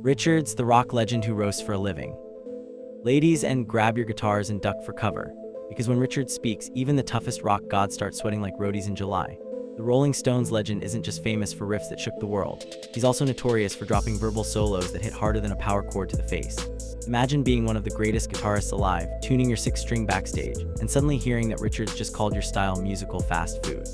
Richards, the rock legend who roasts for a living. Ladies, and grab your guitars and duck for cover, because when Richards speaks, even the toughest rock gods start sweating like roadies in July. The Rolling Stones legend isn't just famous for riffs that shook the world. He's also notorious for dropping verbal solos that hit harder than a power chord to the face. Imagine being one of the greatest guitarists alive, tuning your 6-string backstage, and suddenly hearing that Richards just called your style musical fast food.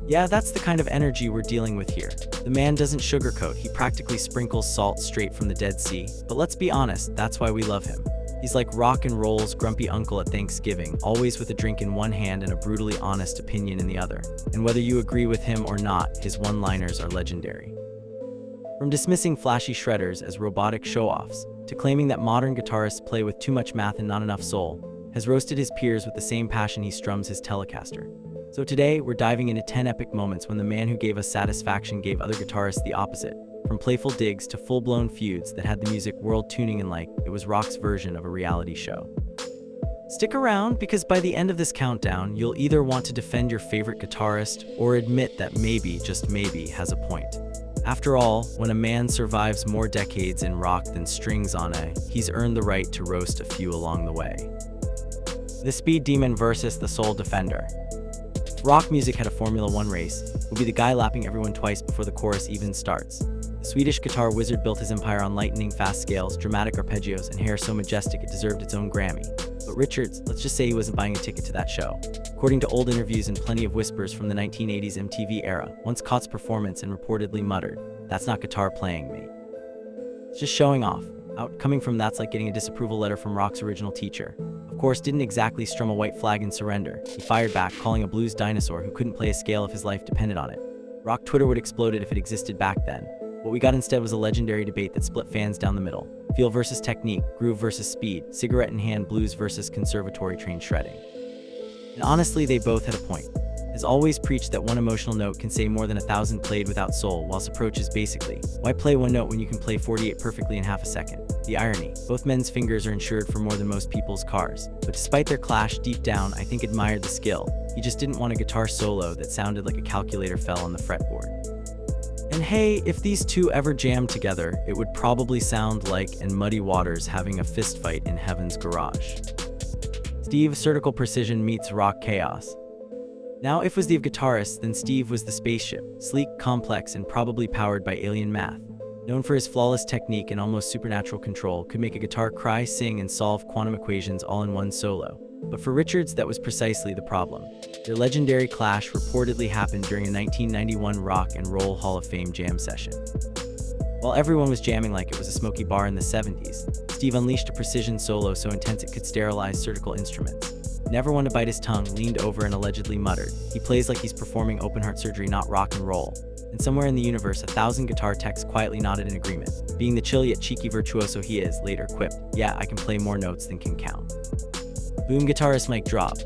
Yeah, that's the kind of energy we're dealing with here. The man doesn't sugarcoat, he practically sprinkles salt straight from the Dead Sea. But let's be honest, that's why we love him. He's like rock and roll's grumpy uncle at Thanksgiving, always with a drink in one hand and a brutally honest opinion in the other. And whether you agree with him or not, his one-liners are legendary. From dismissing flashy shredders as robotic show-offs, to claiming that modern guitarists play with too much math and not enough soul, has roasted his peers with the same passion he strums his Telecaster. So today, we're diving into 10 epic moments when the man who gave us satisfaction gave other guitarists the opposite. From playful digs to full-blown feuds that had the music world tuning in like it was rock's version of a reality show. Stick around, because by the end of this countdown, you'll either want to defend your favorite guitarist or admit that maybe, just maybe, has a point. After all, when a man survives more decades in rock than strings on a, he's earned the right to roast a few along the way. The Speed Demon versus the Soul Defender. If rock music had a Formula 1 race, it would be the guy lapping everyone twice before the chorus even starts. The Swedish guitar wizard built his empire on lightning-fast scales, dramatic arpeggios, and hair so majestic it deserved its own Grammy. But Richards, let's just say he wasn't buying a ticket to that show. According to old interviews and plenty of whispers from the 1980s MTV era, once caught his performance and reportedly muttered, "That's not guitar playing, mate." It's just showing off. Coming from that's like getting a disapproval letter from rock's original teacher. Of course, didn't exactly strum a white flag and surrender. He fired back, calling a blues dinosaur who couldn't play a scale if his life depended on it. Rock Twitter would exploded if it existed back then. What we got instead was a legendary debate that split fans down the middle. Feel versus technique, groove versus speed, cigarette in hand blues versus conservatory-trained shredding. And honestly, they both had a point. Has always preached that one emotional note can say more than 1,000 played without soul, whilst approach is basically, why play one note when you can play 48 perfectly in half a second? The irony, both men's fingers are insured for more than most people's cars. But despite their clash, deep down, I think admired the skill. He just didn't want a guitar solo that sounded like a calculator fell on the fretboard. And hey, if these two ever jammed together, it would probably sound like and Muddy Waters having a fistfight in Heaven's Garage. Steve Surgical Precision meets rock chaos. Now, if was the Guitarist, then Steve was the spaceship, sleek, complex, and probably powered by alien math. Known for his flawless technique and almost supernatural control, could make a guitar cry, sing, and solve quantum equations all in one solo. But for Richards, that was precisely the problem. Their legendary clash reportedly happened during a 1991 Rock and Roll Hall of Fame jam session. While everyone was jamming like it was a smoky bar in the 70s, Steve unleashed a precision solo so intense it could sterilize surgical instruments. Never one to bite his tongue, leaned over and allegedly muttered, "He plays like he's performing open-heart surgery, not rock and roll." And somewhere in the universe, 1,000 guitar techs quietly nodded in agreement. Being the chill yet cheeky virtuoso he is, later quipped, "Yeah, I can play more notes than can count." Boom, guitarist mic drop.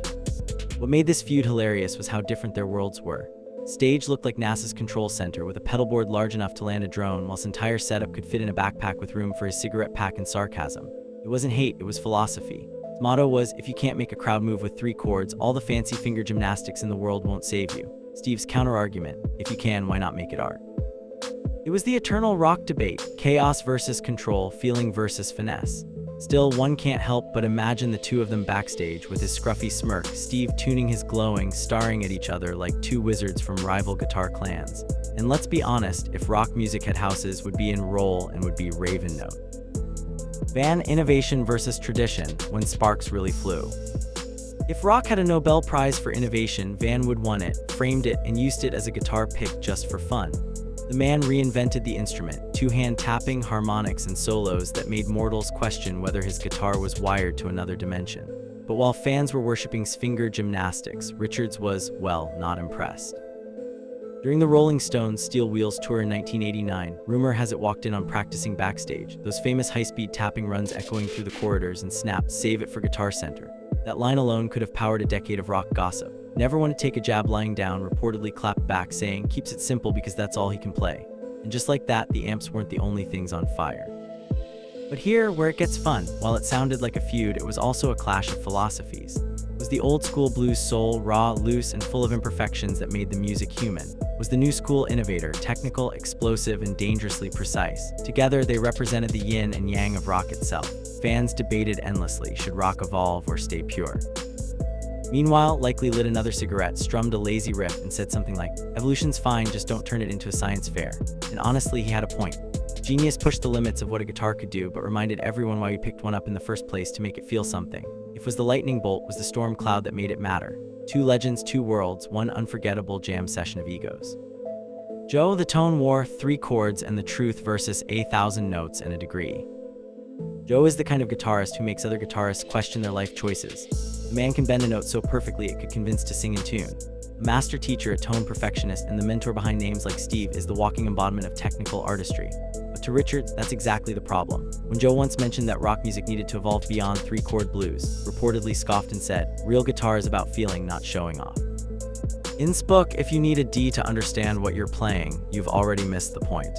What made this feud hilarious was how different their worlds were. Stage looked like NASA's control center, with a pedal board large enough to land a drone, whilst entire setup could fit in a backpack with room for his cigarette pack and sarcasm. It wasn't hate, it was philosophy. His motto was, if you can't make a crowd move with 3 chords, all the fancy finger gymnastics in the world won't save you. Steve's counter-argument, if you can, why not make it art? It was the eternal rock debate, chaos versus control, feeling versus finesse. Still, one can't help but imagine the two of them backstage with his scruffy smirk, Steve tuning his glowing, staring at each other like two wizards from rival guitar clans. And let's be honest, if rock music had houses, would be in roll and would be Raven note. Van innovation versus tradition, when sparks really flew. If rock had a Nobel Prize for innovation, Van would won it, framed it, and used it as a guitar pick just for fun. The man reinvented the instrument, two-hand tapping, harmonics, and solos that made mortals question whether his guitar was wired to another dimension. But while fans were worshipping finger gymnastics, Richards was, well, not impressed. During the Rolling Stones' Steel Wheels tour in 1989, rumor has it walked in on practicing backstage, those famous high-speed tapping runs echoing through the corridors, and snapped, "Save it for Guitar Center." That line alone could have powered a decade of rock gossip. Never want to take a jab lying down, reportedly clapped back, saying, keeps it simple because that's all he can play. And just like that, the amps weren't the only things on fire. But here, where it gets fun, while it sounded like a feud, it was also a clash of philosophies. It was the old-school blues soul, raw, loose, and full of imperfections that made the music human. was the new school innovator, technical, explosive, and dangerously precise. Together, they represented the yin and yang of rock itself. Fans debated endlessly, should rock evolve or stay pure? Meanwhile, Likely lit another cigarette, strummed a lazy riff, and said something like, "Evolution's fine, just don't turn it into a science fair." And honestly, he had a point. Genius pushed the limits of what a guitar could do, but reminded everyone why we picked one up in the first place, to make it feel something. It was the lightning bolt, was the storm cloud that made it matter. Two legends, two worlds, one unforgettable jam session of egos. Joe, the tone war, 3 chords, and the truth versus 1,000 notes and a degree. Joe is the kind of guitarist who makes other guitarists question their life choices. The man can bend a note so perfectly it could convince to sing in tune. A master teacher, a tone perfectionist, and the mentor behind names like Steve is the walking embodiment of technical artistry. But to Richards, that's exactly the problem. When Joe once mentioned that rock music needed to evolve beyond 3-chord blues, reportedly scoffed and said, "Real guitar is about feeling, not showing off." In Spook, if you need a D to understand what you're playing, you've already missed the point.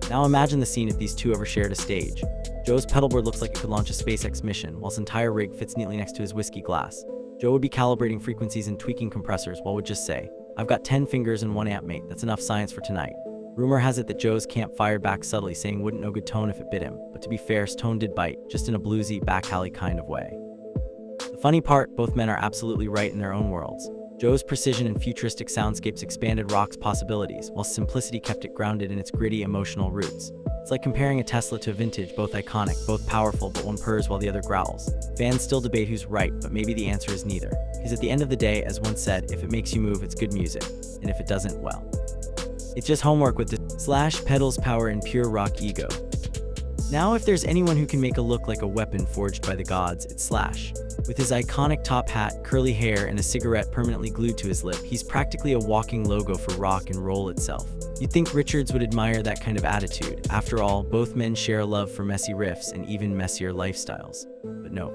Now imagine the scene if these two ever shared a stage. Joe's pedalboard looks like it could launch a SpaceX mission, while his entire rig fits neatly next to his whiskey glass. Joe would be calibrating frequencies and tweaking compressors, while would just say, "I've got 10 fingers and 1 amp, mate, that's enough science for tonight." Rumor has it that Joe's camp fired back subtly, saying wouldn't know good tone if it bit him, but to be fair, his tone did bite, just in a bluesy, back alley kind of way. The funny part, both men are absolutely right in their own worlds. Joe's precision and futuristic soundscapes expanded rock's possibilities, while simplicity kept it grounded in its gritty, emotional roots. It's like comparing a Tesla to a vintage, both iconic, both powerful, but one purrs while the other growls. Fans still debate who's right, but maybe the answer is neither. Because at the end of the day, as one said, if it makes you move, it's good music. And if it doesn't, well, it's just homework with the Slash pedals power and pure rock ego. Now, if there's anyone who can make a look like a weapon forged by the gods, it's Slash. With his iconic top hat, curly hair, and a cigarette permanently glued to his lip, he's practically a walking logo for rock and roll itself. You'd think Richards would admire that kind of attitude. After all, both men share a love for messy riffs and even messier lifestyles. But no.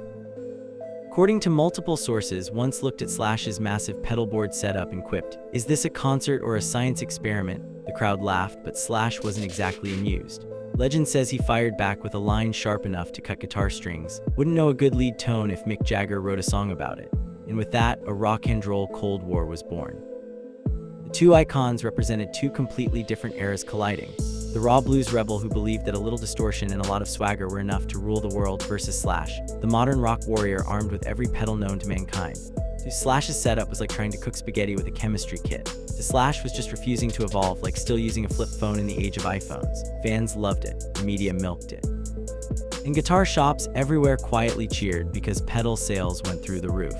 According to multiple sources, once looked at Slash's massive pedalboard setup and quipped, "Is this a concert or a science experiment?" The crowd laughed, but Slash wasn't exactly amused. Legend says he fired back with a line sharp enough to cut guitar strings. Wouldn't know a good lead tone if Mick Jagger wrote a song about it. And with that, a rock and roll Cold War was born. The two icons represented two completely different eras colliding. The raw blues rebel who believed that a little distortion and a lot of swagger were enough to rule the world versus Slash, the modern rock warrior armed with every pedal known to mankind. Slash's setup was like trying to cook spaghetti with a chemistry kit. Slash was just refusing to evolve, like still using a flip phone in the age of iPhones. Fans loved it, the media milked it. In guitar shops everywhere quietly cheered because pedal sales went through the roof.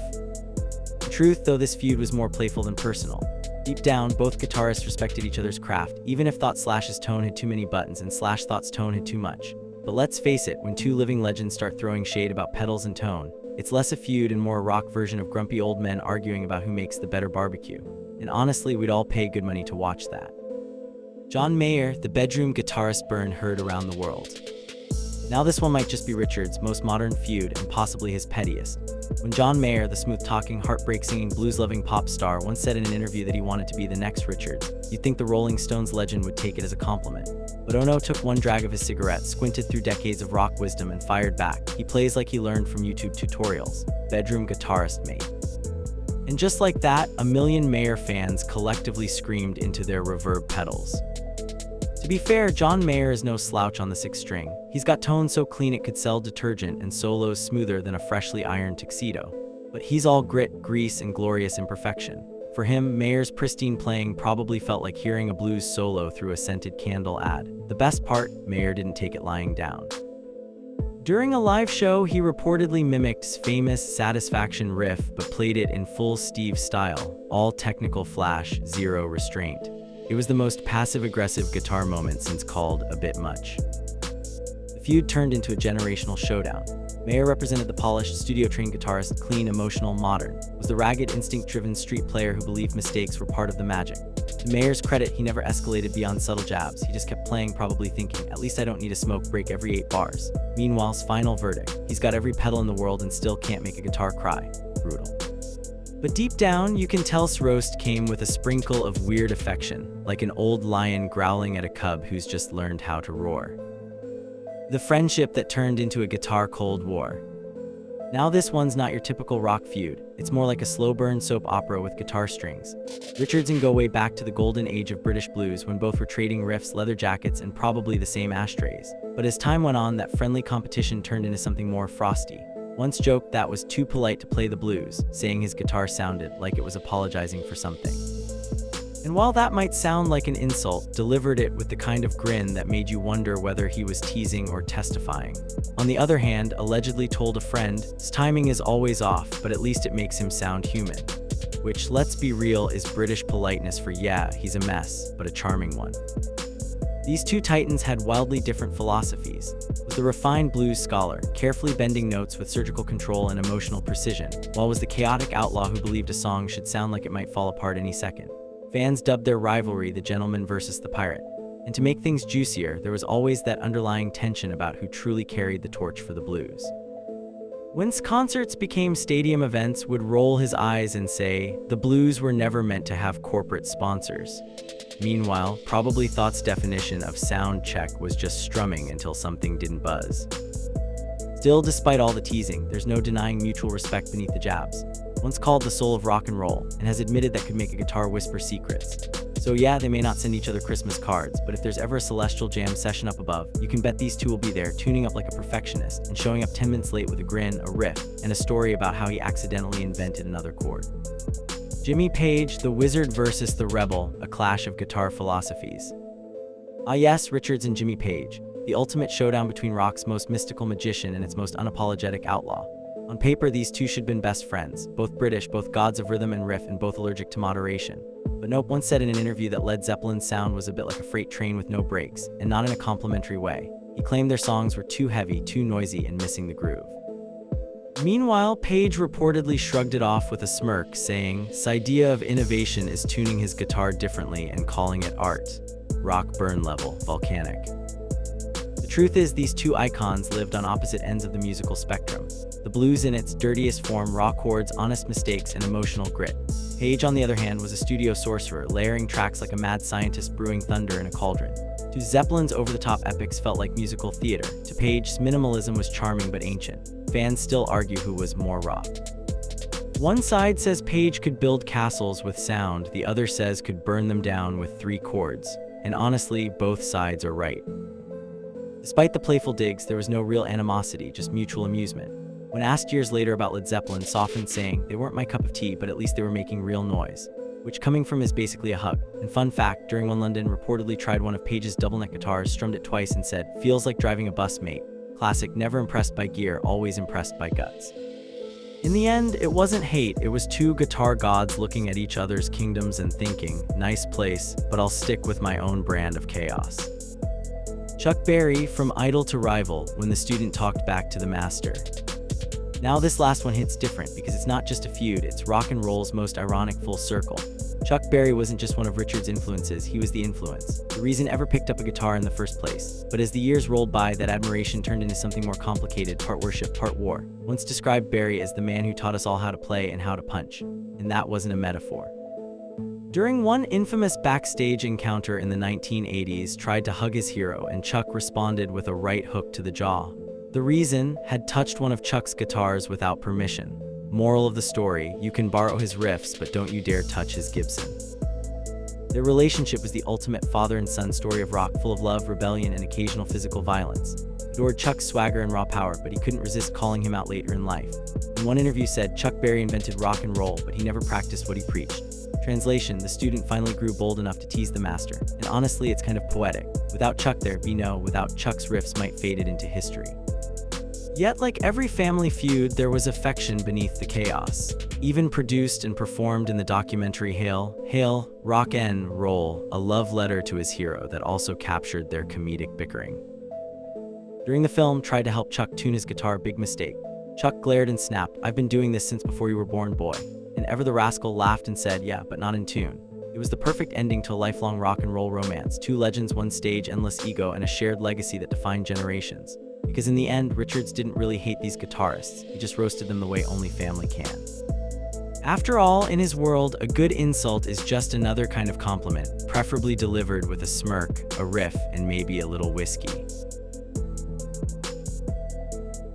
In truth, though, this feud was more playful than personal. Deep down, both guitarists respected each other's craft, even if thought Slash's tone had too many buttons and Slash thought's tone had too much. But let's face it, when two living legends start throwing shade about pedals and tone, it's less a feud and more a rock version of grumpy old men arguing about who makes the better barbecue. And honestly, we'd all pay good money to watch that. John Mayer, the bedroom guitarist burn heard around the world. Now this one might just be Richards' most modern feud and possibly his pettiest. When John Mayer, the smooth-talking, heartbreak-singing, blues-loving pop star, once said in an interview that he wanted to be the next Richards, you'd think the Rolling Stones legend would take it as a compliment. But Ono took one drag of his cigarette, squinted through decades of rock wisdom, and fired back. He plays like he learned from YouTube tutorials. Bedroom guitarist, mate. And just like that, a million Mayer fans collectively screamed into their reverb pedals. To be fair, John Mayer is no slouch on the 6th string. He's got tone so clean it could sell detergent and solos smoother than a freshly ironed tuxedo. But he's all grit, grease, and glorious imperfection. For him, Mayer's pristine playing probably felt like hearing a blues solo through a scented candle ad. The best part, Mayer didn't take it lying down. During a live show, he reportedly mimicked famous Satisfaction riff but played it in full Steve style, all technical flash, zero restraint. It was the most passive-aggressive guitar moment since called A Bit Much. The feud turned into a generational showdown. Mayer represented the polished, studio-trained guitarist, clean, emotional, modern, was the ragged, instinct-driven street player who believed mistakes were part of the magic. To Mayer's credit, he never escalated beyond subtle jabs. He just kept playing, probably thinking, at least I don't need a smoke break every 8 bars. Meanwhile's final verdict, he's got every pedal in the world and still can't make a guitar cry. Brutal. But deep down, you can tell roast came with a sprinkle of weird affection, like an old lion growling at a cub who's just learned how to roar. The friendship that turned into a guitar Cold War. Now this one's not your typical rock feud. It's more like a slow-burn soap opera with guitar strings. Richards and go way back to the golden age of British blues when both were trading riffs, leather jackets, and probably the same ashtrays. But as time went on, that friendly competition turned into something more frosty. Once joked that was too polite to play the blues, saying his guitar sounded like it was apologizing for something. And while that might sound like an insult, delivered it with the kind of grin that made you wonder whether he was teasing or testifying. On the other hand, allegedly told a friend, his timing is always off, but at least it makes him sound human. Which, let's be real, is British politeness for yeah, he's a mess, but a charming one. These two titans had wildly different philosophies, with the refined blues scholar, carefully bending notes with surgical control and emotional precision, while was the chaotic outlaw who believed a song should sound like it might fall apart any second. Fans dubbed their rivalry the gentleman versus the pirate. And to make things juicier, there was always that underlying tension about who truly carried the torch for the blues. When concerts became stadium events, would roll his eyes and say, the blues were never meant to have corporate sponsors. Meanwhile, probably thought's definition of sound check was just strumming until something didn't buzz. Still, despite all the teasing, there's no denying mutual respect beneath the jabs. Once called the soul of rock and roll, and has admitted that could make a guitar whisper secrets. So yeah, they may not send each other Christmas cards, but if there's ever a celestial jam session up above, you can bet these two will be there, tuning up like a perfectionist, and showing up 10 minutes late with a grin, a riff, and a story about how he accidentally invented another chord. Jimmy Page, the wizard versus the rebel, a clash of guitar philosophies. Ah yes, Richards and Jimmy Page, the ultimate showdown between rock's most mystical magician and its most unapologetic outlaw. On paper, these two should have been best friends, both British, both gods of rhythm and riff, and both allergic to moderation. But nope, once said in an interview that Led Zeppelin's sound was a bit like a freight train with no brakes, and not in a complimentary way. He claimed their songs were too heavy, too noisy, and missing the groove. Meanwhile, Page reportedly shrugged it off with a smirk, saying, "This idea of innovation is tuning his guitar differently and calling it art. Rock burn level, volcanic." The truth is, these two icons lived on opposite ends of the musical spectrum. The blues in its dirtiest form, raw chords, honest mistakes, and emotional grit. Page, on the other hand, was a studio sorcerer, layering tracks like a mad scientist brewing thunder in a cauldron. To Zeppelin's over-the-top epics felt like musical theater. To Page's minimalism was charming but ancient. Fans still argue who was more raw. One side says Page could build castles with sound, the other says could burn them down with 3 chords. And honestly, both sides are right. Despite the playful digs, there was no real animosity, just mutual amusement. When asked years later about Led Zeppelin, softened, saying, "They weren't my cup of tea, but at least they were making real noise." Which coming from is basically a hug. And fun fact, during one London reportedly tried one of Page's double neck guitars, strummed it twice and said, "Feels like driving a bus, mate." Classic, never impressed by gear, always impressed by guts. In the end, it wasn't hate, it was two guitar gods looking at each other's kingdoms and thinking, nice place, but I'll stick with my own brand of chaos. Chuck Berry, from idol to rival, when the student talked back to the master. Now this last one hits different because it's not just a feud, it's rock and roll's most ironic full circle. Chuck Berry wasn't just one of Richards' influences, he was the influence. The reason ever picked up a guitar in the first place. But as the years rolled by, that admiration turned into something more complicated, part worship, part war. Once described Berry as the man who taught us all how to play and how to punch. And that wasn't a metaphor. During one infamous backstage encounter in the 1980s, tried to hug his hero and Chuck responded with a right hook to the jaw. The reason, had touched one of Chuck's guitars without permission. Moral of the story, you can borrow his riffs, but don't you dare touch his Gibson. Their relationship was the ultimate father and son story of rock, full of love, rebellion, and occasional physical violence. Adored Chuck's swagger and raw power, but he couldn't resist calling him out later in life. In one interview said, Chuck Berry invented rock and roll, but he never practiced what he preached. Translation, the student finally grew bold enough to tease the master. And honestly, it's kind of poetic. Without Chuck there'd be no, without Chuck's riffs might faded into history. Yet, like every family feud, there was affection beneath the chaos. Even produced and performed in the documentary Hail, Rock N' Roll, a love letter to his hero that also captured their comedic bickering. During the film, tried to help Chuck tune his guitar, big mistake. Chuck glared and snapped, "I've been doing this since before you were born, boy." And ever the rascal laughed and said, "Yeah, but not in tune." It was the perfect ending to a lifelong rock and roll romance, two legends, one stage, endless ego, and a shared legacy that defined generations. Because in the end, Richards didn't really hate these guitarists, he just roasted them the way only family can. After all, in his world, a good insult is just another kind of compliment, preferably delivered with a smirk, a riff, and maybe a little whiskey.